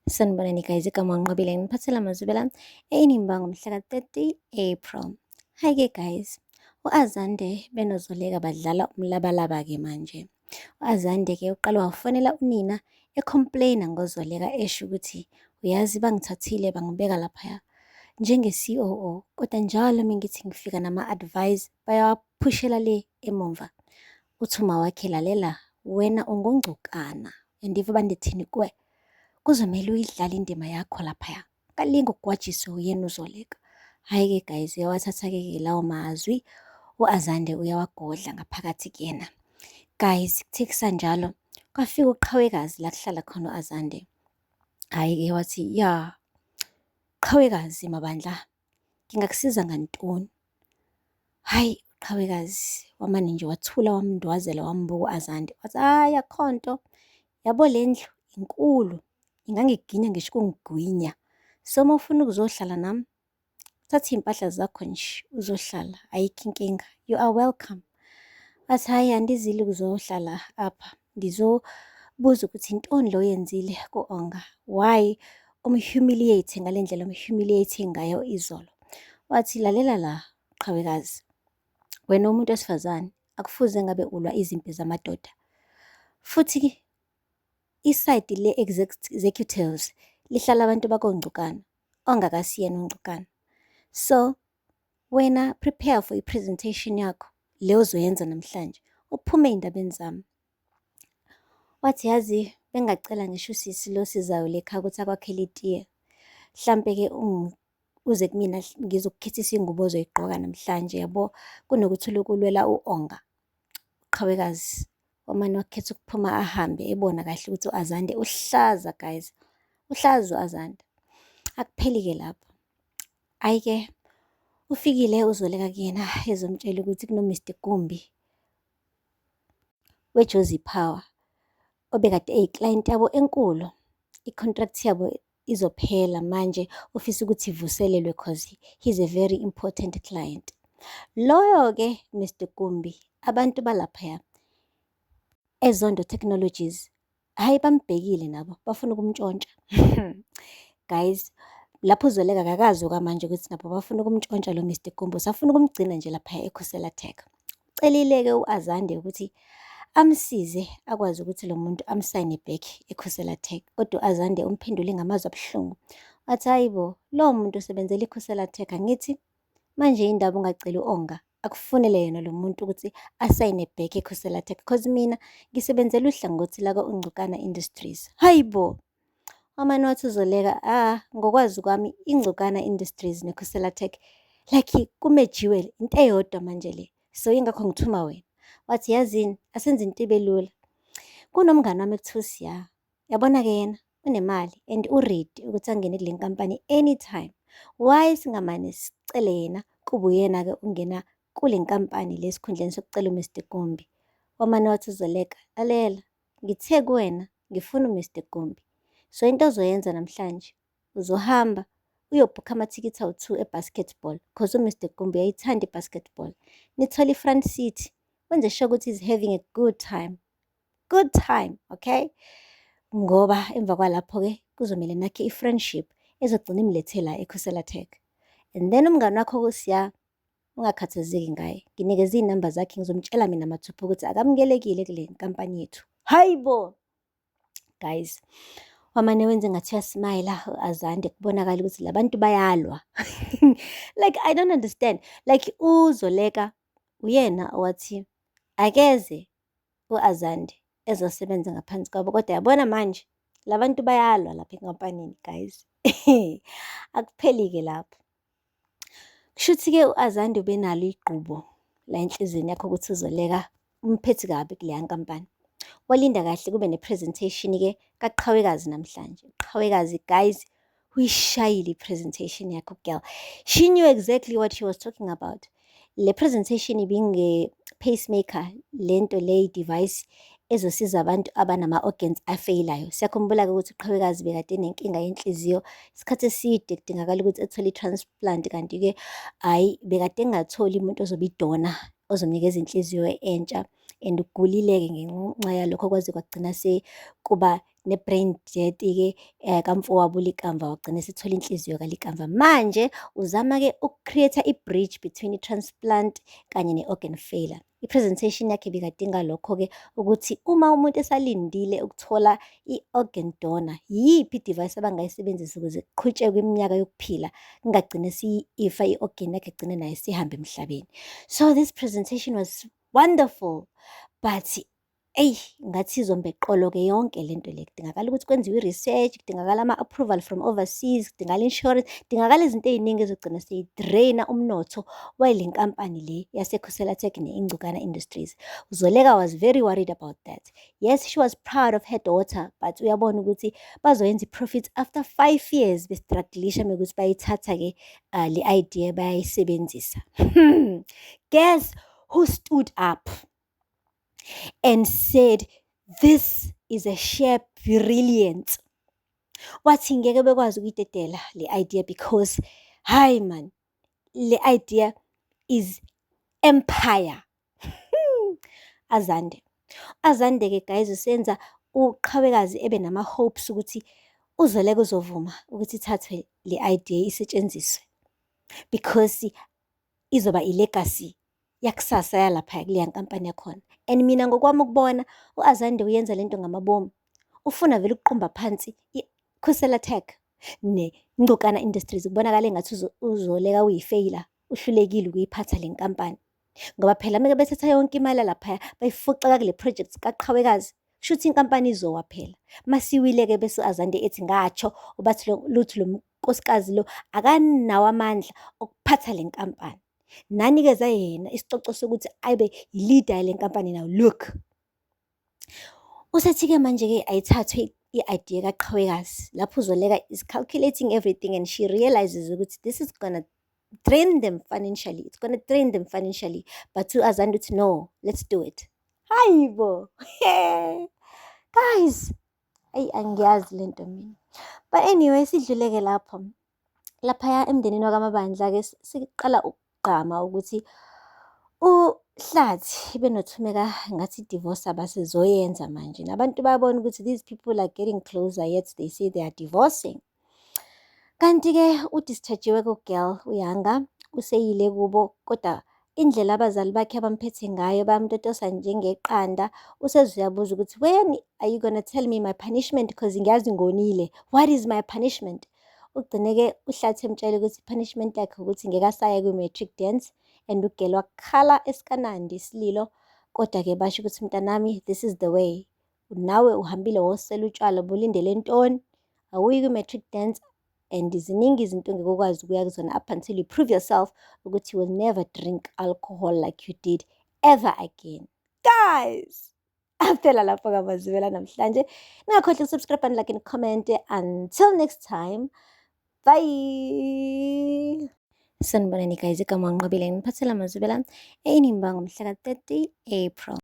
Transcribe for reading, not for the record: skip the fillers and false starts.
Sanibonani guys, igama ngiqobile ngiphathela amazwibela enimba ngomhla ka-30 April. Hi-ke guys, u-Azande benozoleka badlala umlabalaba-ke manje. U-Azande-ke uqala wafonela unina e-complain-a ngozoleka esho ukuthi uyazi bangithathile bangibeka laphaya njenge-COO, kodwa njalo mengithi ngifika nama-advice bayawaphushela le emumva. Uthuma wakhe lalela, wena ungungcukana and if bandithini kuwe kuzomele uyidlale indima yakho laphaya, kalinga ukugwajiswe uyena uZoleka. Hhayi-ke guys, uyawathatha-ke lawo mazwi u-Azande uyawagodla ngaphakathi kuyena. Guys, kuthe kusanjalo kwafika uqhawekazi la kuhlala khona u-Azande. Hhayi-ke wathi, ya qhawekazi Mabandla, ngingakusiza ngantoni? Hhayi uqhawekazi wamane nje wathula wamndwazela wambuka u-Azande wathi, hhayi akho nto, yabo le ndlu inkulu ingangiginya ngisho ukungigwinya. So uma ufuna ukuzohlala nami, thatha iy'mpahla zakho nje uzohlala, ayikho inkinga, you are welcome. Wathi hhayi andizile ukuzohlala apha, ngizobuza ukuthi intoni lo yenzile ku-Onga, why umhumiliate ngale ndlela umhumiliate ngayo izolo. Wathi lalela la qhawekazi, wena umuntu wesifazane akufuze ngabe ulwa izimpi zamadoda, futhi isayidi le-executives lihlala abantu bakongcukana, ongakasiyena ungcukana. So wena prepare for i-presentation yakho le ozoyenza namhlanje, uphume ey'ndabeni zami. Wathi yazi bengacela ngisho usisi lo sizayo lekhaya ukuthi akwakhele itiye, hlampe-ke uze kumina ngizokukhethisa iy'ngubo ozoy'gqoka namhlanje yabo, kunokuthi ulokhu ulwela u-Onga. Qhawekazi wamane wakhetha ukuphuma ahambe ebona kahle ukuthi u-Azande uhlaza guys, uhlaza u-Azande. Akupheli-ke lapho, hhayi-ke ufikile uZoleka kuyena ezomtshela ukuthi kuno-Mr Gumbi we-Jozi Power obekade eyiklayenti yabo enkulu, i-contract yabo izophela manje ufisa ukuthi ivuselelwe cause he's a very important client. Loyo-ke Mr Gumbi abantu balaphaya eZondo Technologies, hhayi bambhekile nabo bafuna ukumntshontsha. Guys, lapho uZoleka akakazi manje ukuthi nabo bafuna ukumntshontsha lo Mr Gumbi, usafuna ukumgcina nje laphaya eKhosela Tech. Ucelile-ke u-Azande ukuthi amsize akwazi ukuthi lo muntu amsayine back eKhosela Tech, kodwa u-Azande umphendule ngamazwi abuhlungu. Wathi hayi bo, lowo muntu osebenzela iKhosela Tech angithi manje indaba ungacela u-Onga akufunele yena lo muntu ukuthi asayine back eKhosela Tech cause mina ngisebenzela uhlangothi laka-Ungcukana Industries. Hayi bo, wamane wathi uZoleka, ngokwazi kwami iNgcukana Industries neKhosela Tech like kumejiwe into eyodwa manje le, so yingakho ngithuma wena. Wathi yazini asenze into ibe lula, kunomngani wami ekuthiwa uSiya, yabona-ke yena unemali and u-ready ukuthi angene kule nkampani anytime. Why singamane sicele yena kube uyena-ke ungena kule nkampani le esikhundleni sokucela u-Mr Gumbi. Wamane wathi uZoleka, lalela ngithe kuwena ngifuna u-Mr Gumbi, so into ozoyenza namhlanje uzohamba uyobhukha amathikithi awu-2 e-basketball cause u-Mr Gumbi uyayithanda i-basketball. Nithole i-front seat, wenze sure ukuthi he's having a good time, okay? Ngoba emva kwalapho-ke kuzomele nakhe i-friendship ezogcina imlethe la eKhosela Tech. And then umngani wakho kuSiya, ungakhathazeki ngaye, nginikeze iy'namba zakhe ngizomtshela mina mathupha ukuthi akamukelekile kule nkampani yethu. Hayi bo guys, wamane wenze ngathi uyasmayila u-Azande kubonakala ukuthi la bantu bayalwa. Like I don't understand, like uZoleka uyena owathi akeze u-Azande ezosebenza ngaphansi kwabo, kodwa yabona manje la bantu bayalwa lapha enkampanini guys. Akupheli-ke lapho. Kushuthi-ke u-Azande ubenalo igqubo la enhlizweni yakho ukuthi uZoleka umphethe kabi kuleya nkampani. Walinda kahle kube ne-presentation-ke kaqhawekazi namhlanje. Qhawekazi guys uyishayile i-presentation yakho girl. She knew exactly what she was talking about. Le presentation ibinge-pacemaker, lento le device ezosiza abantu abanama-organs afeyilayo. Siyakhumbula-ke ukuthi uqhawekazi bekade nenkinga yenhliziyo isikhathi eside kudingakala ukuthi ethole i-transplant, kanti-ke hhayi bekade engatholi umuntu ozobe idona ozomnikeza inhliziyo entsha and ugulile-ke ngenxa yalokho kwaze kwagcina kuba ne-brain death-ke kamfowabo uLikamva, wagcina esethola inhliziyo kaLikamva. Manje uzama-ke uku-create-a i-bridge between i-transplant kanye ne-organ failure. I-presentation yakhe ibikadinga lokho-ke ukuthi uma umuntu esalindile ukuthola i-organ donor, yiphi i-device abangayisebenzisa ukuze kuqhutshekwe iminyaka yokuphila, kungagcine ifa i-organ yakhe egcine naye sihambe emhlabeni. So this presentation was wonderful, but eyi, ngathi izombeqolo-ke yonke lento le. Kudingakala ukuthi kwenziwe i-research, kudingakala ama-approval from overseas, kudingakala insurance, kudingakala izinto ey'ningi ezogcina seyi-drain-a umnotho wale nkampani le yaseKhoselathek ne-Ingcukana Industries. uZoleka was very worried about that. Yes, she was proud of her daughter, but uyabona ukuthi bazoyenza i-profit after 5 years bestruglisha mekuthi bayithatha-ke le idea bayayisebenzisa. Guess who stood up and said, this is a sheer brilliance. Wathi ngeke bekwazi ukuyidedela le idea because, hayi man, le idea is empire. Azande. Azande-ke guys usenza uqhawekazi ebe nama-hopes ukuthi uZoleka uzovuma ukuthi ithathwe le idea isetshenziswe because izoba i-legacy yakusasa yalaphaya kuleya nkampani yakhona. And mina ngokwami ukubona u-Azande uyenza lento ngamabomu, ufuna vele ukuqumba phansi i-Khoselathek ne-Ngcukana Industries. Kubonakala engathi uZoleka uyifeyila, uhlulekile ukuyiphatha le nkampani ngoba phela meke bethatha yonke imali laphaya bayifuqa kule project kaqhawekazi, kushuthi inkampani izowa phela. Masiwile-ke bese u-Azande ethi ngatsho ubathi luthi lo nkosikazi lo akanawo amandla okuphatha le nkampani. Nanikeza yena isicoco sokuthi abe yi-leader yale nkampani now. Look, usethi-ke manje-ke ayithathwe i-idea kaqhawekazi lapho uZoleka is calculating everything and she realizes ukuthi this is gonna drain them financially. It's gonna drain them financially. But u-Azande uthi no, let's do it. Hayibo. Guys, ayi angiyazi lento mina. But anyway, sidluleke lapho. Laphaya emndenini wakaMabandla-ke siqala ukugqama ukuthi uHlathi benothumeka ngathi i-divorce abasezoyenza manje. Nabantu bayabona ukuthi these people are getting closer yet they say they are divorcing. Kanti-ke udischarge-iwe ku-girl uYanga useyile kubo, kodwa indlela abazali bakhe abamphethe ngayo bamtotosa njengeqanda. Useze uyabuza ukuthi when are you gonna tell me my punishment because ngiyazi ngonile. What is my punishment? Ugcine-ke uHlathi emtshela ukuthi i-punishment yakhe ukuthi ngeke asaye kwi-matric dance and ugirl wakhala esikanandi isililo. Kodwa-ke basho ukuthi mntanami, this is the way. Nawe uhambile wosela utshwala bulindele ntoni? Awuyi kwi-matric dance and ziningi izinto ongeke ukwazi ukuya kuzona up until you prove yourself ukuthi you will never drink alcohol like you did ever again. Guys, aphela lapho kamazwela namhlanje. Ningakhohlwa ukusubscribe and like and comment. Until next time, bye. Sanibonani guys, igama ngiqobile ngiphathela amazwela eNimba ngomhla ka 30 April.